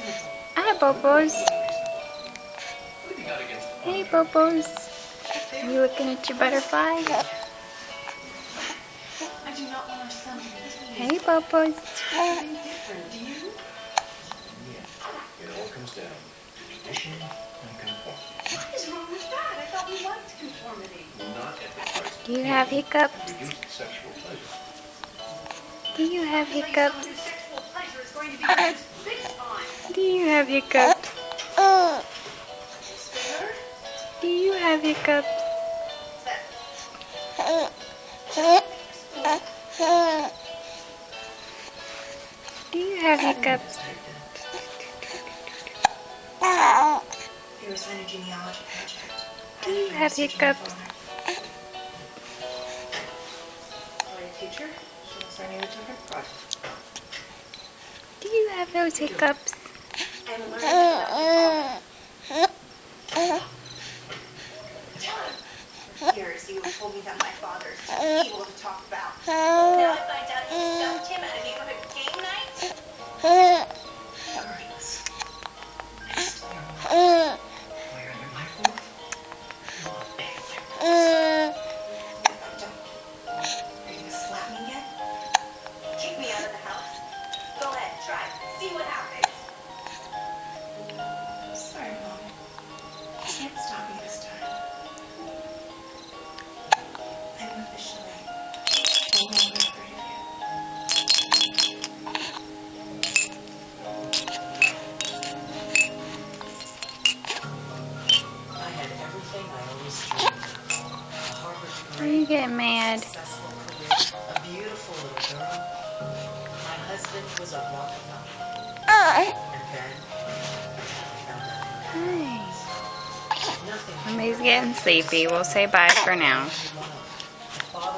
Hi, Bobos. Hey, Bobos. Are you looking at your butterfly? Hey, Bobos. It all comes down to tradition and conformity. What is wrong with that? I thought we liked conformity. Not at the price of Do you have hiccups? reduced sexual pleasure. Do you have hiccups? Sexual pleasure is going to be reduced big time. Do you have hiccups? Do you have hiccups? Do you have hiccups? Fierce Energy Genealogy Project. Do you have hiccups? Teacher, she'll assign you a different project. Do you have those hiccups? And learn about For years, you told me that my father's too evil to talk about. Now I find out you stuffed him at a neighborhood game night? Furious. Where under my roof? You'll obey my rules. If I don't, are you gonna slap me again? Kick me out of the house? Go ahead, try it. See what happens. Sorry, Mom. I can't stop you this time. I'm officially no longer afraid of you. I had everything I always dreamed of. A Harvard Why are you degree, getting mad? successful career, a beautiful little girl. My husband was a Rockefeller. And then I found out Hi. nothing. Somebody's getting sleepy. We'll say bye for now. Love.